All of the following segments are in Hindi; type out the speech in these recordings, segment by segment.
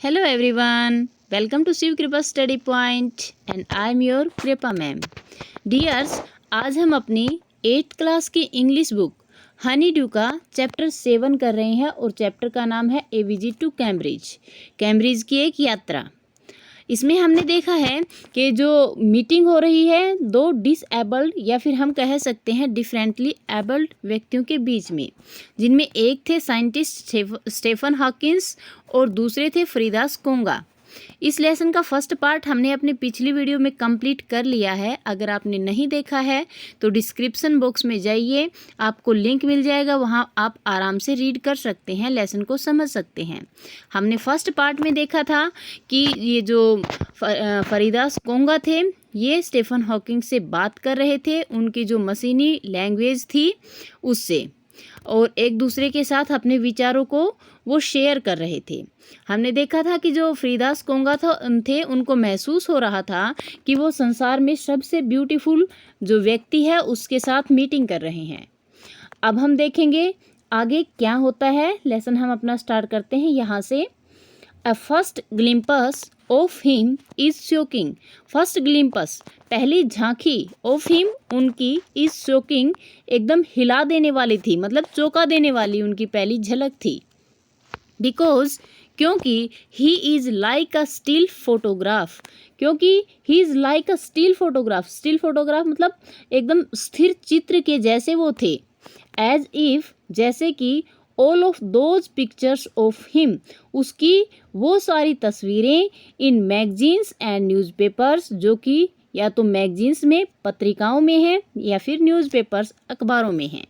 Hello everyone, welcome to Shiv कृपा study point and I am your कृपा मैम। डियर्स, आज हम अपनी 8th क्लास की इंग्लिश बुक हनी ड्यू का चैप्टर 7 कर रहे हैं और चैप्टर का नाम है ए विजिट टू कैम्ब्रिज, कैम्ब्रिज की एक यात्रा। इसमें हमने देखा है कि जो मीटिंग हो रही है दो डिसएबल्ड या फिर हम कह सकते हैं डिफरेंटली एबल्ड व्यक्तियों के बीच में, जिनमें एक थे साइंटिस्ट स्टीफन हॉकिंस और दूसरे थे फ्रीदास कोंगा। इस लेसन का फर्स्ट पार्ट हमने अपने पिछली वीडियो में कंप्लीट कर लिया है। अगर आपने नहीं देखा है तो डिस्क्रिप्शन बॉक्स में जाइए, आपको लिंक मिल जाएगा, वहाँ आप आराम से रीड कर सकते हैं, लेसन को समझ सकते हैं। हमने फर्स्ट पार्ट में देखा था कि ये जो फरीदास कोंगा थे ये स्टीफन हॉकिंग से बात कर रहे थे, उनकी जो मशीनी लैंग्वेज थी उससे, और एक दूसरे के साथ अपने विचारों को वो शेयर कर रहे थे। हमने देखा था कि जो फ्रीदास कोंगा थे उनको महसूस हो रहा था कि वो संसार में सबसे ब्यूटीफुल जो व्यक्ति है उसके साथ मीटिंग कर रहे हैं। अब हम देखेंगे आगे क्या होता है। लेसन हम अपना स्टार्ट करते हैं यहाँ से। A first glimpse of him is shocking. First glimpse, पहली झांकी, ऑफ हिम, उनकी, इज शॉकिंग, एकदम हिला देने वाली थी, मतलब चौंका देने वाली उनकी पहली झलक थी। बिकॉज, क्योंकि he is like a still photograph, क्योंकि he is like a still photograph, still photograph मतलब एकदम स्थिर चित्र के जैसे वो थे। एज इफ, जैसे कि all of those pictures of him, उसकी वो सारी तस्वीरें इन मैगजीन्स एंड न्यूज़पेपर्स, जो कि या तो मैगजीन्स में पत्रिकाओं में हैं या फिर न्यूज़पेपर्स अखबारों में हैं।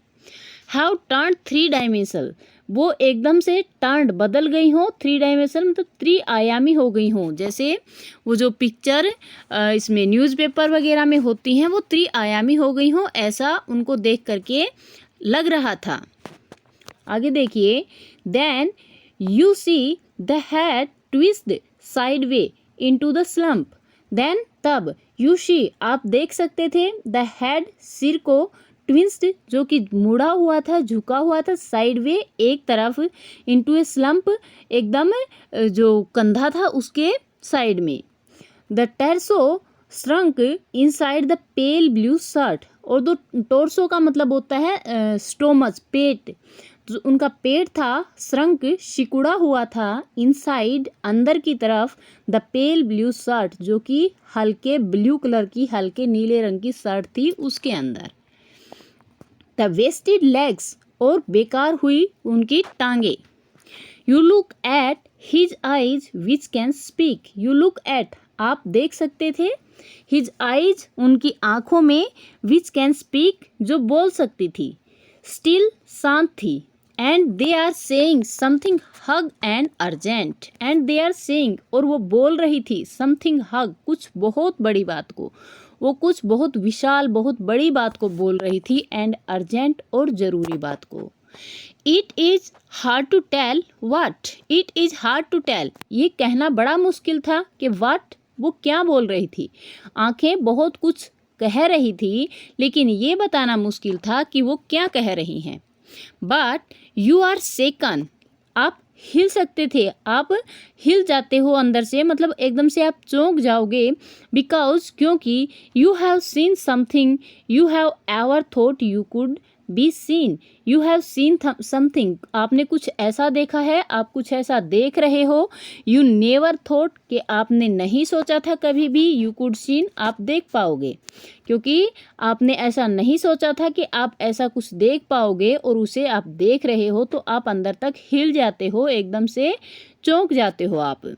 हैव टर्न्ड 3 डायमेंशनल, वो एकदम से टर्न्ड बदल गई हों, 3 डायमेंशनल मतलब 3 आयामी हो गई हों। जैसे वो जो पिक्चर इसमें न्यूज़पेपर वगैरह में होती हैं वो 3 आयामी हो गई हों, ऐसा उनको देख करके लग रहा था। आगे देखिए, then you see the head twist sideways into the slump, then तब, यू सी आप देख सकते थे, द हेड सिर को, ट्विस्ट जो कि मुड़ा हुआ था, झुका हुआ था, साइड वे एक तरफ, इनटू ए स्लम्प एकदम जो कंधा था उसके साइड में, the torso shrunk inside the pale blue shirt, और दो टोर्सो का मतलब होता है स्टोमच, पेट, जो उनका पेट था, श्रंक सिकुड़ा हुआ था, इनसाइड अंदर की तरफ, द पेल ब्लू शर्ट जो कि हल्के ब्लू कलर की, हल्के नीले रंग की शर्ट थी उसके अंदर, द वेस्टेड लेग्स और बेकार हुई उनकी टांगे, you look at his eyes which can speak, you look at आप देख सकते थे, हिज आइज उनकी आंखों में, विच कैन स्पीक जो बोल सकती थी, स्टिल शांत थी, and they are saying something huge and urgent, and they are saying और वो बोल रही थी, समथिंग हग कुछ बहुत बड़ी बात को, वो कुछ बहुत विशाल बहुत बड़ी बात को बोल रही थी, एंड अर्जेंट और ज़रूरी बात को। It is hard to tell what, it is hard to tell ये कहना बड़ा मुश्किल था कि व्हाट वो क्या बोल रही थी। आंखें बहुत कुछ कह रही थी लेकिन ये बताना मुश्किल था कि वो क्या कह रही हैं। बट यू आर शेकन, आप हिल सकते थे, आप हिल जाते हो अंदर से, मतलब एकदम से आप चौंक जाओगे। बिकॉज क्योंकि you have seen something you have ever thought you could be seen, you have seen something आपने कुछ ऐसा देखा है, आप कुछ ऐसा देख रहे हो। यू नेवर थॉट कि आपने नहीं सोचा था कभी भी, यू कुड सीन आप देख पाओगे, क्योंकि आपने ऐसा नहीं सोचा था कि आप ऐसा कुछ देख पाओगे और उसे आप देख रहे हो तो आप अंदर तक हिल जाते हो, एकदम से चौंक जाते हो आप।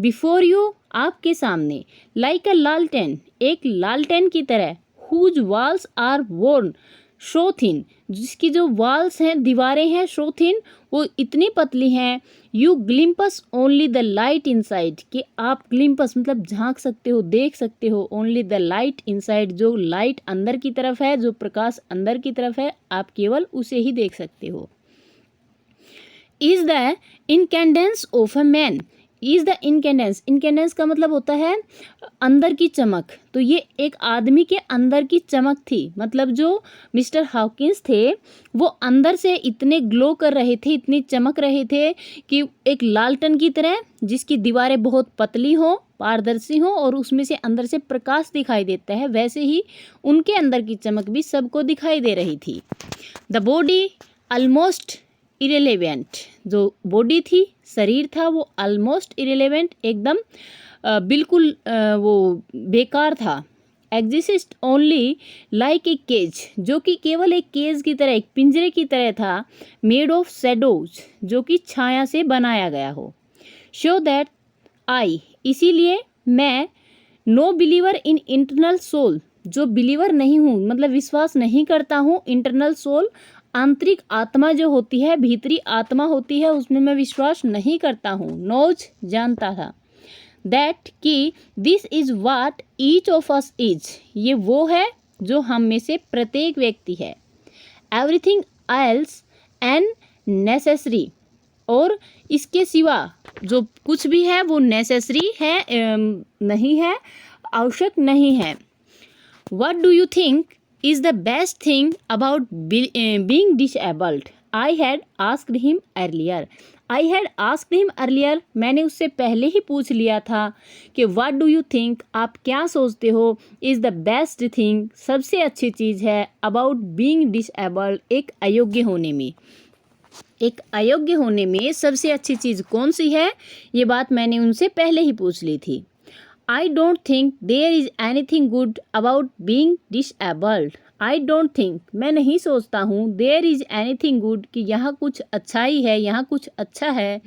बिफोर यू आपके सामने, लाइक अ लालटेन एक लालटेन की तरह, whose walls are worn so thin जिसकी जो वॉल्स हैं दीवारें हैं, सो थिन वो इतनी पतली हैं, you glimpse only the light inside कि आप ग्लिम्पस मतलब झांक सकते हो, देख सकते हो, ओनली द लाइट इनसाइड जो लाइट अंदर की तरफ है, जो प्रकाश अंदर की तरफ है, आप केवल उसे ही देख सकते हो। Is the incandescence of a man is the incandescence, incandescence का मतलब होता है अंदर की चमक। तो ये एक आदमी के अंदर की चमक थी, मतलब जो मिस्टर हॉकिंस थे वो अंदर से इतने ग्लो कर रहे थे, इतनी चमक रहे थे कि एक लालटेन की तरह जिसकी दीवारें बहुत पतली हों, पारदर्शी हों और उसमें से अंदर से प्रकाश दिखाई देता है, वैसे ही उनके अंदर की चमक भी सबको दिखाई दे रही थी। द बॉडी ऑलमोस्ट इरेलीवेंट, जो बॉडी थी, शरीर था, वो ऑलमोस्ट इरेलीवेंट, एकदम बिल्कुल वो बेकार था। Exist only like a cage, जो कि केवल एक केज की तरह, एक पिंजरे की तरह था। मेड ऑफ शेडोज, जो कि छाया से बनाया गया हो। शो दैट आई, इसीलिए मैं, no believer in internal soul, जो बिलीवर नहीं हूँ, मतलब विश्वास नहीं करता हूँ, इंटरनल सोल, आंतरिक आत्मा जो होती है, भीतरी आत्मा होती है, उसमें मैं विश्वास नहीं करता हूँ। नोज, जानता था। दैट, कि this is what each of us is, ये वो है जो हम में से प्रत्येक व्यक्ति है। एवरीथिंग एल्स एंड नेसेसरी, और इसके सिवा जो कुछ भी है वो नेसेसरी है, नहीं है, आवश्यक नहीं है। What do you think is the best thing about being disabled? I had asked him earlier. I had asked him earlier. मैंने उससे पहले ही पूछ लिया था कि what do you think, आप क्या सोचते हो, is the best thing, सबसे अच्छी चीज़ है, about being disabled, एक अयोग्य होने में। एक अयोग्य होने में सबसे अच्छी चीज़ कौन सी है, ये बात मैंने उनसे पहले ही पूछ ली थी। I don't think there is anything good about being disabled. I don't think, मैं नहीं सोचता हूँ, there is anything good, कि यहाँ कुछ अच्छाई है, यहाँ कुछ अच्छा है,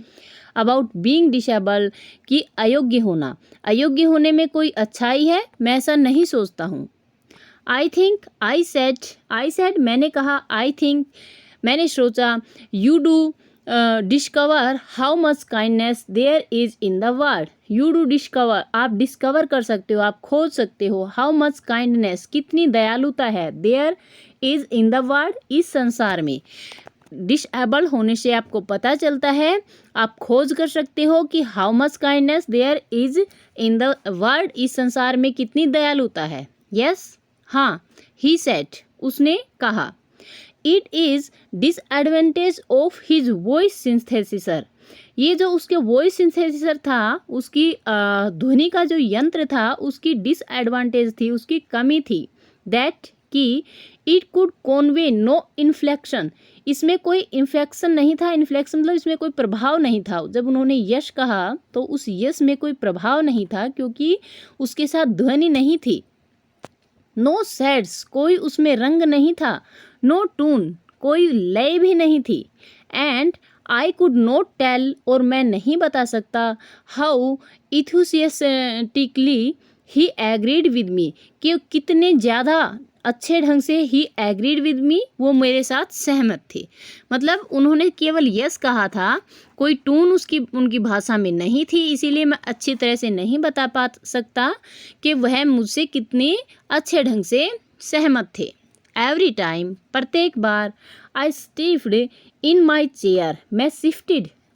about being disabled, कि अयोग्य होना, अयोग्य होने में कोई अच्छाई है, मैं ऐसा नहीं सोचता हूँ। I think, I said, मैंने कहा, I think, मैंने सोचा, you do discover how much kindness there is in the world. You do discover, आप डिस्कवर कर सकते हो, आप खोज सकते हो, हाउ मच काइंडनेस, कितनी दयालुता है, there is in the world, इस संसार में। डिसेबल होने से आपको पता चलता है, आप खोज कर सकते हो कि how much kindness there is in the world, इस संसार में कितनी दयालुता है। यस, हाँ, ही सेड, उसने कहा। It is disadvantage of his voice synthesiser, ये जो उसके वॉइस सिंथेसिसर था, उसकी ध्वनि का जो यंत्र था, उसकी डिसएडवांटेज थी, उसकी कमी थी। दैट, कि it could convey no inflection, इसमें कोई इन्फ्लेक्शन नहीं था। इन्फ्लेक्शन मतलब इसमें कोई प्रभाव नहीं था। जब उन्होंने यश कहा तो उस यश में कोई प्रभाव नहीं था, क्योंकि उसके साथ ध्वनि नहीं थी। नो सैड्स, कोई उसमें रंग नहीं था। नो टून, कोई लय भी नहीं थी। And I could not tell, और मैं नहीं बता सकता, how enthusiastically he agreed with me, कि कितने ज़्यादा अच्छे ढंग से ही एग्रीड विद मी, वो मेरे साथ सहमत थे। मतलब उन्होंने केवल यस कहा था, कोई टून उनकी भाषा में नहीं थी, इसीलिए मैं अच्छी तरह से नहीं बता पा सकता कि वह मुझसे कितने अच्छे ढंग से सहमत थे। एवरी टाइम, प्रत्येक बार, I shifted in my chair, मैं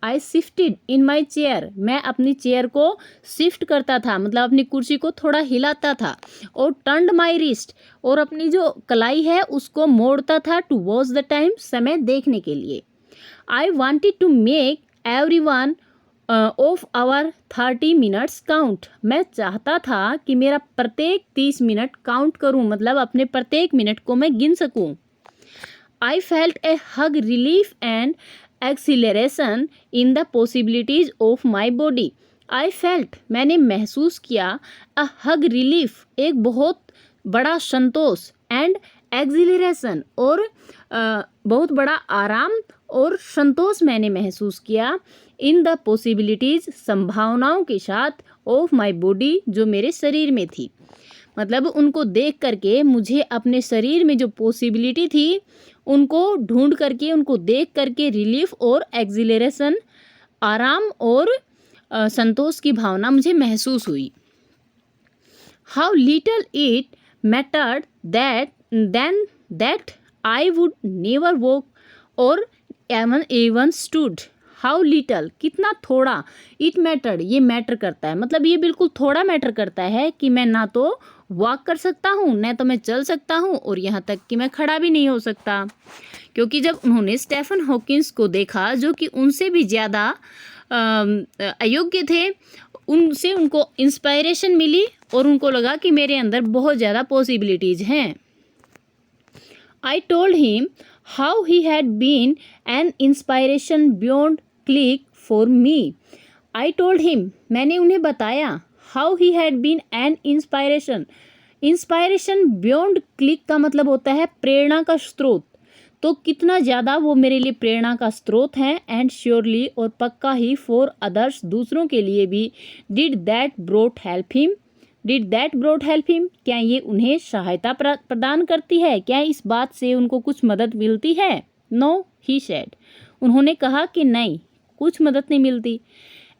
I shifted in my chair, मैं अपनी चेयर को शिफ्ट करता था, मतलब अपनी कुर्सी को थोड़ा हिलाता था। और टर्न्ड माई रिस्ट, और अपनी जो कलाई है उसको मोड़ता था, टू वॉच द टाइम, समय देखने के लिए। I wanted to make every one of our 30 minutes count, मैं चाहता था कि मेरा प्रत्येक 30 मिनट काउंट करूं, मतलब अपने प्रत्येक मिनट को मैं गिन सकूं। I felt A hug relief and acceleration in the possibilities of my body. I felt, मैंने महसूस किया, अ हग रिलीफ, एक बहुत बड़ा संतोष, एंड एक्सिलरेशन, और बहुत बड़ा आराम और संतोष मैंने महसूस किया, इन द पॉसिबिलिटीज, संभावनाओं के साथ, ऑफ माई बॉडी, जो मेरे शरीर में थी। मतलब उनको देख करके मुझे अपने शरीर में जो पॉसिबिलिटी थी उनको ढूंढ करके, उनको देख करके रिलीफ और एक्सिलरेशन, आराम और संतोष की भावना मुझे महसूस हुई। How little it mattered that I would never walk और even stood, हाउ लिटल, कितना थोड़ा, इट मैटर्ड, ये मैटर करता है, मतलब ये बिल्कुल थोड़ा मैटर करता है कि मैं ना तो वॉक कर सकता हूँ, न तो मैं चल सकता हूँ, और यहाँ तक कि मैं खड़ा भी नहीं हो सकता। क्योंकि जब उन्होंने स्टीफन हॉकिंस को देखा जो कि उनसे भी ज़्यादा अयोग्य थे, उनसे उनको इंस्पायरेशन मिली और उनको लगा कि मेरे अंदर बहुत ज़्यादा पॉसिबिलिटीज़ हैं। I told him how he had been an inspiration beyond click for me. I told him, मैंने उन्हें बताया, how he had been an inspiration. Inspiration beyond click का मतलब होता है प्रेरणा का स्रोत, तो कितना ज़्यादा वो मेरे लिए प्रेरणा का स्रोत हैं। एंड श्योरली, और पक्का ही, फॉर अदर्स, दूसरों के लिए भी। Did that brought help him, did that brought help him, क्या ये उन्हें सहायता प्रदान करती है, क्या इस बात से उनको कुछ मदद मिलती है? नो, ही सेड, उन्होंने कहा कि नहीं, कुछ मदद नहीं मिलती।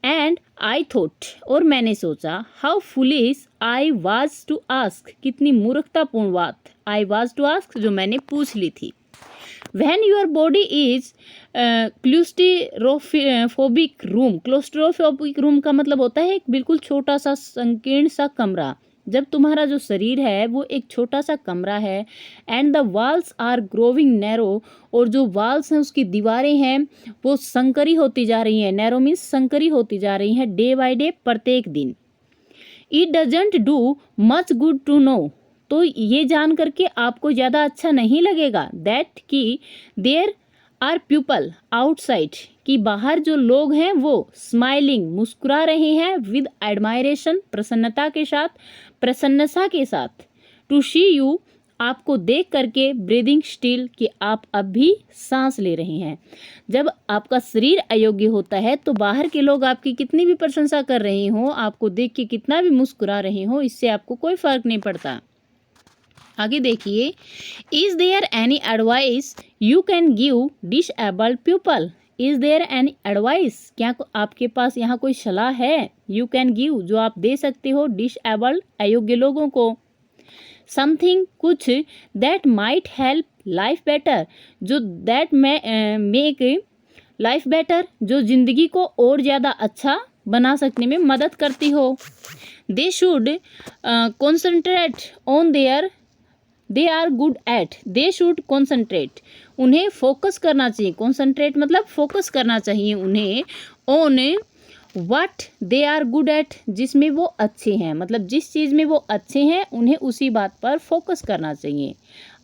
एंड आई थॉट, और मैंने सोचा, how foolish I was to ask, कितनी मूर्खतापूर्ण बात, आई वाज टू आस्क, जो मैंने पूछ ली थी। When your body is claustrophobic room, claustrophobic room का मतलब होता है एक बिल्कुल छोटा सा संकीर्ण सा कमरा। जब तुम्हारा जो शरीर है वो एक छोटा सा कमरा है, and the walls are growing narrow, और जो वॉल्स हैं उसकी दीवारें हैं वो संकरी होती जा रही हैं, नैरो मीन्स संकरी होती जा रही हैं डे बाय डे, प्रत्येक दिन। It doesn't do much good to know, तो ये जान करके आपको ज़्यादा अच्छा नहीं लगेगा दैट कि देयर आर पीपल आउटसाइड, कि बाहर जो लोग हैं वो स्माइलिंग, मुस्कुरा रहे हैं, विद एडमायरेशन, प्रसन्नता के साथ, प्रसन्नता के साथ, टू सी यू, आपको देख करके, ब्रीदिंग स्टिल, कि आप अब भी सांस ले रहे हैं। जब आपका शरीर अयोग्य होता है तो बाहर के लोग आपकी कितनी भी प्रशंसा कर रहे हों, आपको देख के कितना भी मुस्कुरा रहे हों, इससे आपको कोई फ़र्क नहीं पड़ता। आगे देखिए, is there any advice you can give disabled people, is there any advice, क्या आपके पास यहाँ कोई सलाह है, यू कैन गिव, जो आप दे सकते हो, डिसेबल्ड, अयोग्य लोगों को, समथिंग, कुछ, that might help life better, जो दैट मेक लाइफ बेटर, जो जिंदगी को और ज़्यादा अच्छा बना सकने में मदद करती हो। They should concentrate on their they are good at, they should concentrate, उन्हें फोकस करना चाहिए, कॉन्सेंट्रेट मतलब फोकस करना चाहिए उन्हें, on what they are good at, जिसमें वो अच्छे हैं, मतलब जिस चीज़ में वो अच्छे हैं उन्हें उसी बात पर फोकस करना चाहिए।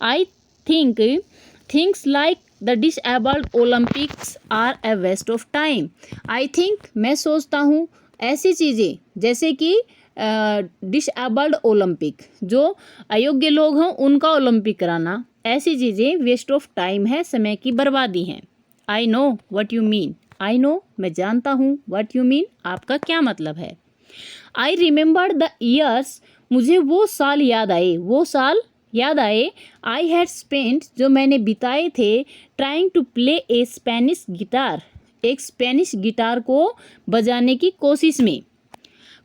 I think things like the disabled Olympics are a waste of time, I think, मैं सोचता हूँ, ऐसी चीज़ें जैसे कि डिसेबल्ड ओलंपिक, जो अयोग्य लोग हों उनका ओलंपिक कराना, ऐसी चीज़ें वेस्ट ऑफ टाइम है, समय की बर्बादी है। I know what you mean, I know, मैं जानता हूँ, व्हाट यू मीन, आपका क्या मतलब है। आई रिमेंबर्ड द ईयर्स, मुझे वो साल याद आए, वो साल याद आए, आई हैड स्पेंट, जो मैंने बिताए थे, trying to play a Spanish guitar, एक स्पेनिश गिटार को बजाने की कोशिश में,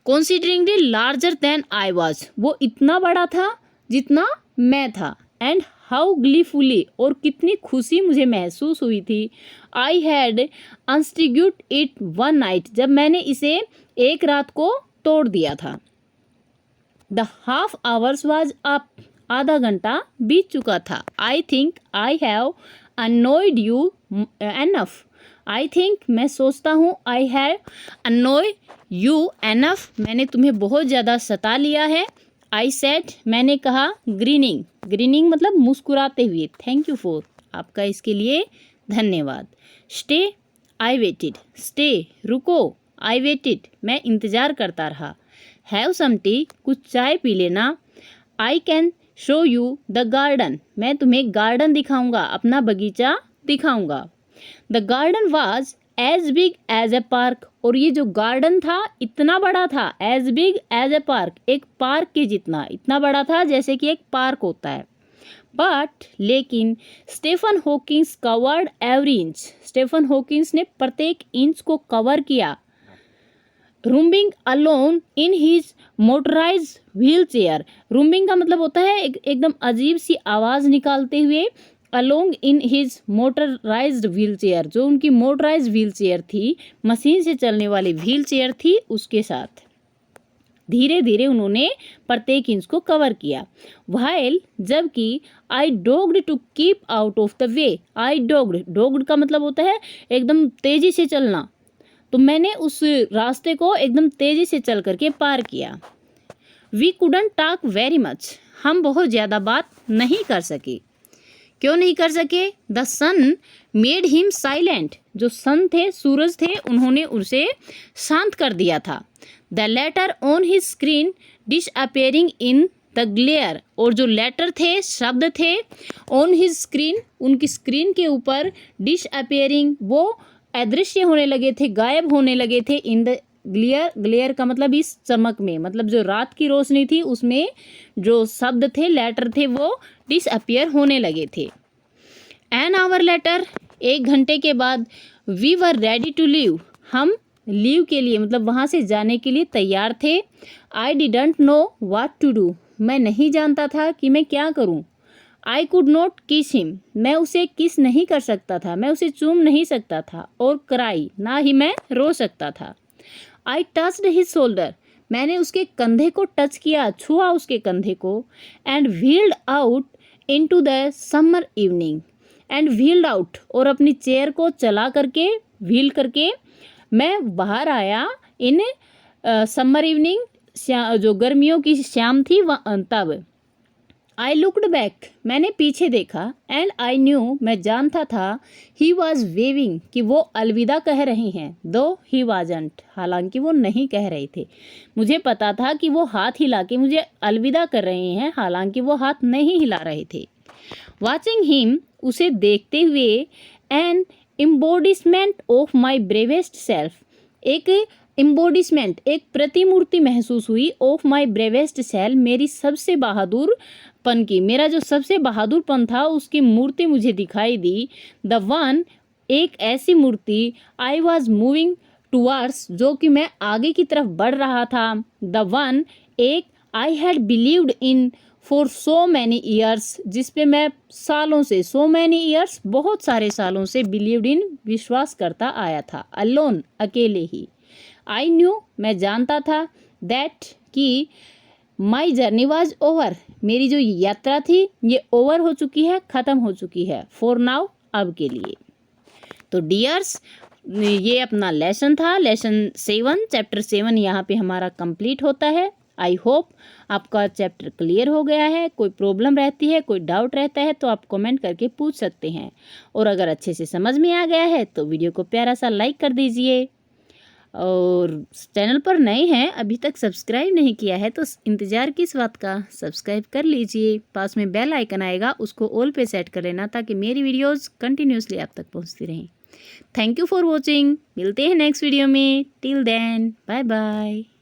considering the larger than I was, वो इतना बड़ा था जितना मैं था, एंड हाउ ग्लीफुली, और कितनी खुशी मुझे महसूस हुई थी, I had instigated it one night, जब मैंने इसे एक रात को तोड़ दिया था। The half hours was up, आधा घंटा बीत चुका था। I think I have annoyed you enough, I think, मैं सोचता हूँ, I have annoy you enough, मैंने तुम्हें बहुत ज़्यादा सता लिया है। आई सेड, मैंने कहा, ग्रीनिंग, ग्रीनिंग मतलब मुस्कुराते हुए, थैंक यू फॉर, आपका इसके लिए धन्यवाद। स्टे, आई वेटेड, स्टे, रुको, आई वेटेड, मैं इंतज़ार करता रहा। हैव सम टी, कुछ चाय पी लेना। I can show you the garden, मैं तुम्हें गार्डन दिखाऊंगा, अपना बगीचा दिखाऊंगा। The garden was as big as a park, और ये जो गार्डन था इतना बड़ा था, as big as a park, एक पार्क के जितना, इतना बड़ा था जैसे कि एक पार्क होता है। बट, लेकिन, Stephen Hawkins covered every inch, Stephen Hawkins ने प्रत्येक इंच को कवर किया। Roaming alone in his motorise wheelchair, roaming का मतलब होता है एकदम अजीब सी आवाज़ निकालते हुए, along in his motorised wheel chair, जो उनकी मोटराइज्ड व्हील चेयर थी, मशीन से चलने वाली व्हील चेयर थी, उसके साथ धीरे धीरे उन्होंने प्रत्येक इंच को कवर किया। व्हाइल, जबकि I dogged to keep out of the way, I dogged का मतलब होता है एकदम तेजी से चलना, तो मैंने उस रास्ते को एकदम तेजी से चल करके पार किया। We couldn't talk very much, हम बहुत ज़्यादा बात नहीं कर सके। क्यों नहीं कर सके? The sun made him silent, जो सन थे, सूरज थे, उन्होंने उसे शांत कर दिया था। The later on his screen disappearing in the glare, और जो लेटर थे, शब्द थे, ऑन हिज स्क्रीन, उनकी स्क्रीन के ऊपर, डिसअपियरिंग, वो अदृश्य होने लगे थे, गायब होने लगे थे, इन द ग्लेयर, ग्लेयर का मतलब इस चमक में, मतलब जो रात की रोशनी थी उसमें जो शब्द थे, लेटर थे, वो डिसअपियर होने लगे थे। एन आवर लेटर, 1 घंटे के बाद, we were ready to leave, हम लीव के लिए मतलब वहाँ से जाने के लिए तैयार थे। I didn't know what to do, मैं नहीं जानता था कि मैं क्या करूँ। I could not kiss him, मैं उसे किस नहीं कर सकता था, मैं उसे चूम नहीं सकता था। और क्राई, ना ही मैं रो सकता था। आई टच्ड हिज शोल्डर, मैंने उसके कंधे को टच किया, छुआ उसके कंधे को। And wheeled out into the summer evening, and wheeled out, और अपनी चेयर को चला करके, व्हील करके मैं बाहर आया। इन समर इवनिंग, जो गर्मियों की शाम थी तब। आई लुकड बैक, मैंने पीछे देखा। एंड आई न्यू, मैं जानता था। ही वॉज वेविंग, कि वो अलविदा कह रहे हैं। दो ही वाजंट, हालांकि वो नहीं कह रहे थे। मुझे पता था कि वो हाथ हिला के मुझे अलविदा कर रहे हैं, हालांकि वो हाथ नहीं हिला रहे थे। वॉचिंग हिम, उसे देखते हुए, an embodiment of my bravest self, एक एम्बॉडिसमेंट, एक प्रतिमूर्ति महसूस हुई, ऑफ माई ब्रेवेस्ट सेल्फ, मेरी सबसे बहादुरपन की, मेरा जो सबसे बहादुरपन था उसकी मूर्ति मुझे दिखाई दी। द वन, एक ऐसी मूर्ति, आई वॉज मूविंग टूवर्ड्स, जो कि मैं आगे की तरफ बढ़ रहा था। द वन, एक, I had believed in for so many years, जिस पे मैं सालों से, सो मैनी ईयर्स, बहुत सारे सालों से, बिलीव्ड इन, विश्वास करता आया था। अलोन, अकेले ही। आई न्यू, मैं जानता था। दैट, कि माई जर्नी वॉज ओवर, मेरी जो यात्रा थी ये ओवर हो चुकी है, ख़त्म हो चुकी है। फॉर नाउ, अब के लिए। तो डियर्स, ये अपना लेसन था, लेसन 7, चैप्टर 7 यहाँ पे हमारा कंप्लीट होता है। आई होप आपका चैप्टर क्लियर हो गया है। कोई प्रॉब्लम रहती है, कोई डाउट रहता है तो आप कमेंट करके पूछ सकते हैं। और अगर अच्छे से समझ में आ गया है तो वीडियो को प्यारा सा लाइक कर दीजिए। और चैनल पर नए हैं, अभी तक सब्सक्राइब नहीं किया है तो इंतज़ार किस बात का, सब्सक्राइब कर लीजिए। पास में बेल आइकन आएगा, उसको ऑल पे सेट कर लेना ताकि मेरी वीडियोज़ कंटिन्यूसली आप तक पहुँचती रहें। थैंक यू फॉर वॉचिंग, मिलते हैं नेक्स्ट वीडियो में। Till then, bye bye.